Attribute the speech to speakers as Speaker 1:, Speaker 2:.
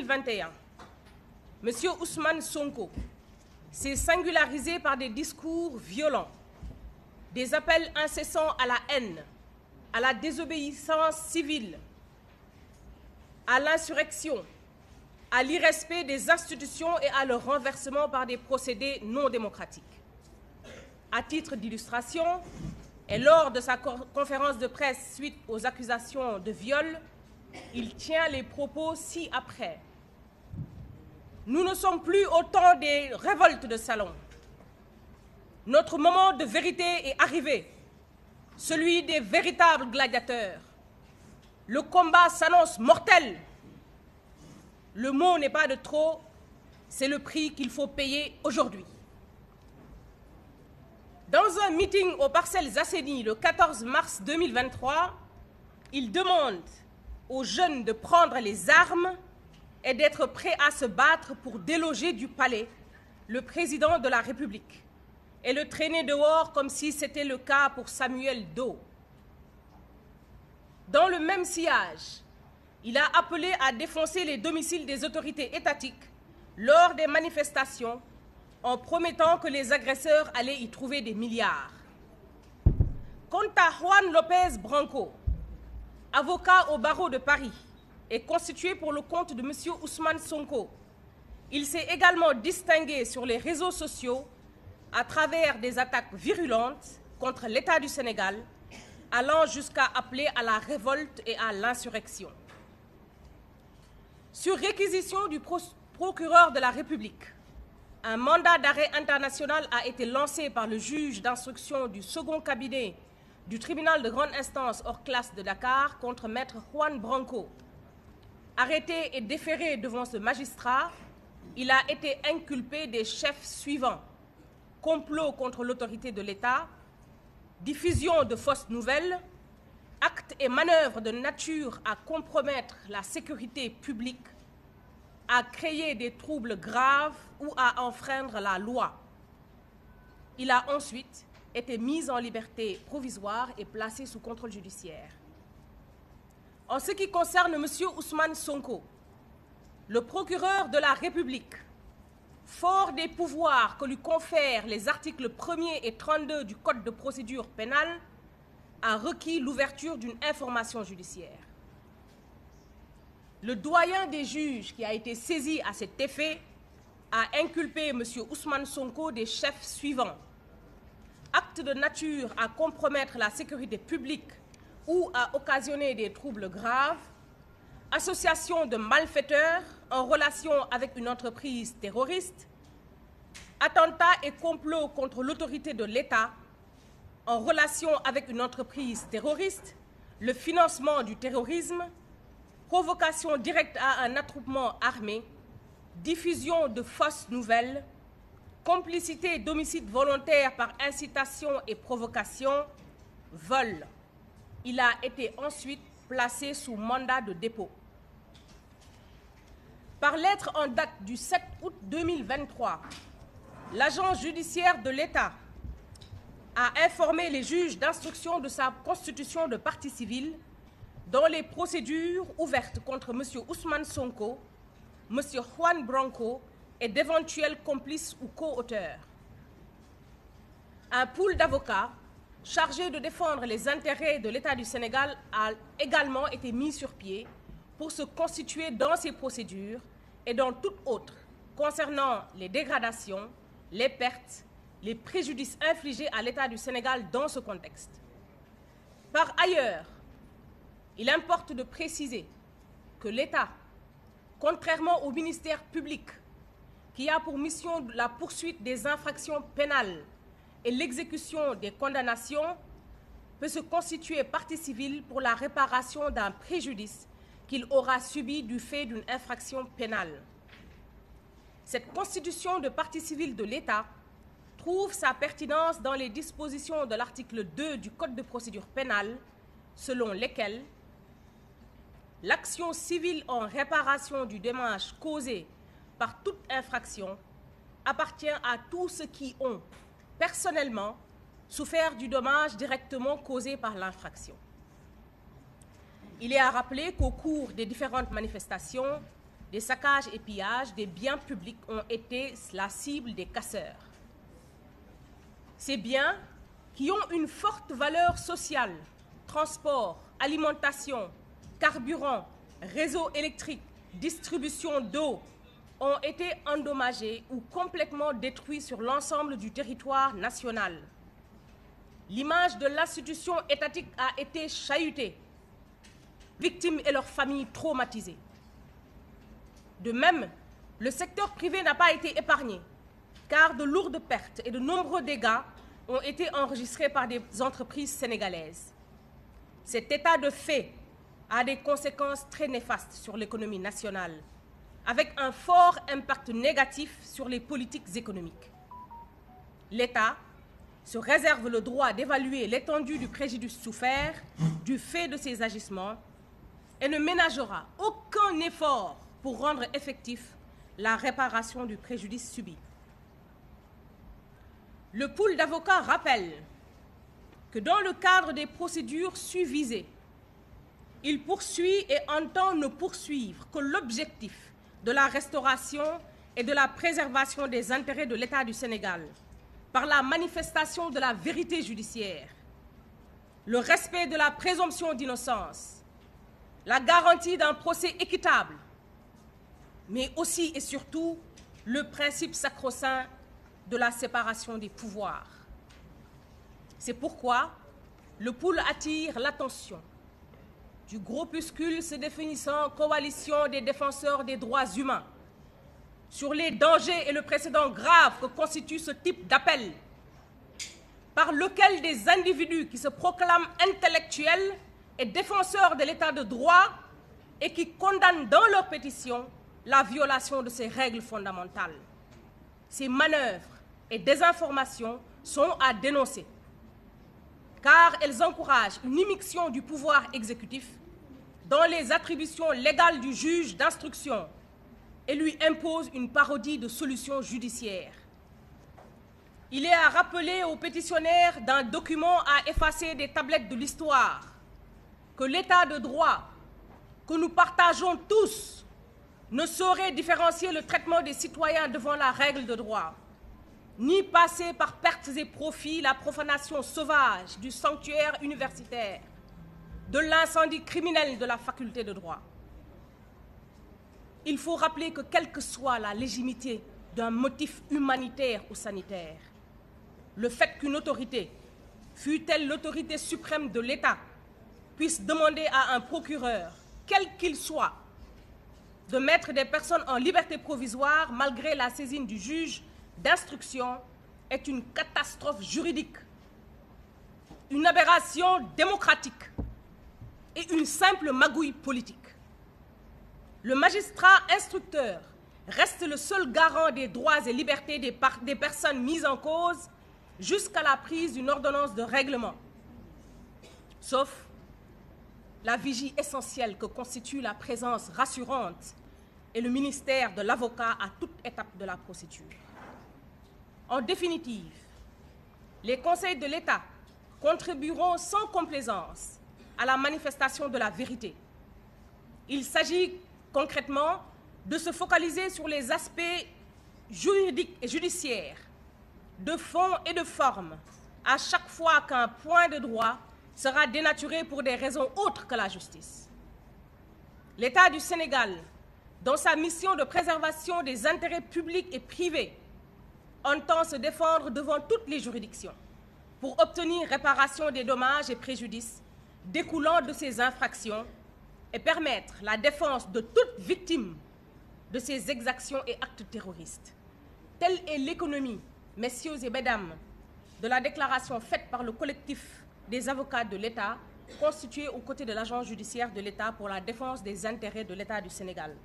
Speaker 1: 2021, M. Ousmane Sonko s'est singularisé par des discours violents, des appels incessants à la haine, à la désobéissance civile, à l'insurrection, à l'irrespect des institutions et à leur renversement par des procédés non démocratiques. À titre d'illustration, et lors de sa conférence de presse suite aux accusations de viol, il tient les propos ci-après. Nous ne sommes plus au temps des révoltes de salon. Notre moment de vérité est arrivé, celui des véritables gladiateurs. Le combat s'annonce mortel. Le mot n'est pas de trop, c'est le prix qu'il faut payer aujourd'hui. Dans un meeting aux Parcelles Assainies le 14 mars 2023, il demande aux jeunes de prendre les armes et d'être prêts à se battre pour déloger du palais le président de la République et le traîner dehors comme si c'était le cas pour Samuel Doe. Dans le même sillage, il a appelé à défoncer les domiciles des autorités étatiques lors des manifestations en promettant que les agresseurs allaient y trouver des milliards. Quant à Juan Lopez Branco, avocat au barreau de Paris et constitué pour le compte de M. Ousmane Sonko, il s'est également distingué sur les réseaux sociaux à travers des attaques virulentes contre l'État du Sénégal, allant jusqu'à appeler à la révolte et à l'insurrection. Sur réquisition du procureur de la République, un mandat d'arrêt international a été lancé par le juge d'instruction du second cabinet du tribunal de grande instance hors classe de Dakar contre maître Juan Branco. Arrêté et déféré devant ce magistrat, il a été inculpé des chefs suivants: complot contre l'autorité de l'État, diffusion de fausses nouvelles, actes et manœuvres de nature à compromettre la sécurité publique, à créer des troubles graves ou à enfreindre la loi. Il a ensuite été mis en liberté provisoire et placé sous contrôle judiciaire. En ce qui concerne M. Ousmane Sonko, le procureur de la République, fort des pouvoirs que lui confèrent les articles 1er et 32 du Code de procédure pénale, a requis l'ouverture d'une information judiciaire. Le doyen des juges qui a été saisi à cet effet a inculpé M. Ousmane Sonko des chefs suivants: acte de nature à compromettre la sécurité publique ou à occasionner des troubles graves, association de malfaiteurs en relation avec une entreprise terroriste, attentat et complot contre l'autorité de l'État en relation avec une entreprise terroriste, le financement du terrorisme, provocation directe à un attroupement armé, diffusion de fausses nouvelles, complicité d'homicide volontaire par incitation et provocation, vol. Il a été ensuite placé sous mandat de dépôt. Par lettre en date du 7 août 2023, l'agent judiciaire de l'État a informé les juges d'instruction de sa constitution de partie civile dans les procédures ouvertes contre M. Ousmane Sonko, M. Juan Branco et d'éventuels complices ou co-auteurs. Un pool d'avocats chargé de défendre les intérêts de l'État du Sénégal a également été mis sur pied pour se constituer dans ces procédures et dans toutes autres concernant les dégradations, les pertes, les préjudices infligés à l'État du Sénégal dans ce contexte. Par ailleurs, il importe de préciser que l'État, contrairement au ministère public, qui a pour mission la poursuite des infractions pénales et l'exécution des condamnations, peut se constituer partie civile pour la réparation d'un préjudice qu'il aura subi du fait d'une infraction pénale. Cette constitution de partie civile de l'État trouve sa pertinence dans les dispositions de l'article 2 du Code de procédure pénale, selon lesquelles l'action civile en réparation du dommage causé par toute infraction appartient à tous ceux qui ont, personnellement, souffert du dommage directement causé par l'infraction. Il est à rappeler qu'au cours des différentes manifestations, des saccages et pillages des biens publics ont été la cible des casseurs. Ces biens, qui ont une forte valeur sociale, transport, alimentation, carburant, réseau électrique, distribution d'eau, ont été endommagés ou complètement détruits sur l'ensemble du territoire national. L'image de l'institution étatique a été chahutée, victimes et leurs familles traumatisées. De même, le secteur privé n'a pas été épargné, car de lourdes pertes et de nombreux dégâts ont été enregistrés par des entreprises sénégalaises. Cet état de fait a des conséquences très néfastes sur l'économie nationale, avec un fort impact négatif sur les politiques économiques. L'État se réserve le droit d'évaluer l'étendue du préjudice souffert du fait de ces agissements et ne ménagera aucun effort pour rendre effectif la réparation du préjudice subi. Le pool d'avocats rappelle que dans le cadre des procédures susvisées, il poursuit et entend ne poursuivre que l'objectif de la restauration et de la préservation des intérêts de l'État du Sénégal par la manifestation de la vérité judiciaire, le respect de la présomption d'innocence, la garantie d'un procès équitable, mais aussi et surtout le principe sacro-saint de la séparation des pouvoirs. C'est pourquoi le pool attire l'attention du groupuscule se définissant coalition des défenseurs des droits humains sur les dangers et le précédent grave que constitue ce type d'appel, par lequel des individus qui se proclament intellectuels et défenseurs de l'état de droit et qui condamnent dans leur pétition la violation de ces règles fondamentales. Ces manœuvres et désinformations sont à dénoncer, car elles encouragent une immixtion du pouvoir exécutif dans les attributions légales du juge d'instruction et lui imposent une parodie de solutions judiciaires. Il est à rappeler aux pétitionnaires d'un document à effacer des tablettes de l'histoire que l'état de droit que nous partageons tous ne saurait différencier le traitement des citoyens devant la règle de droit, ni passer par pertes et profits la profanation sauvage du sanctuaire universitaire, de l'incendie criminel de la faculté de droit. Il faut rappeler que quelle que soit la légitimité d'un motif humanitaire ou sanitaire, le fait qu'une autorité, fût-elle l'autorité suprême de l'État, puisse demander à un procureur, quel qu'il soit, de mettre des personnes en liberté provisoire malgré la saisine du juge d'instruction est une catastrophe juridique, une aberration démocratique et une simple magouille politique. Le magistrat instructeur reste le seul garant des droits et libertés des personnes mises en cause jusqu'à la prise d'une ordonnance de règlement, sauf la vigie essentielle que constitue la présence rassurante et le ministère de l'avocat à toute étape de la procédure. En définitive, les conseils de l'État contribueront sans complaisance à la manifestation de la vérité. Il s'agit concrètement de se focaliser sur les aspects juridiques et judiciaires, de fond et de forme, à chaque fois qu'un point de droit sera dénaturé pour des raisons autres que la justice. L'État du Sénégal, dans sa mission de préservation des intérêts publics et privés, entend se défendre devant toutes les juridictions pour obtenir réparation des dommages et préjudices découlant de ces infractions et permettre la défense de toute victime de ces exactions et actes terroristes. Telle est l'économie, messieurs et mesdames, de la déclaration faite par le collectif des avocats de l'État, constitué aux côtés de l'agence judiciaire de l'État pour la défense des intérêts de l'État du Sénégal.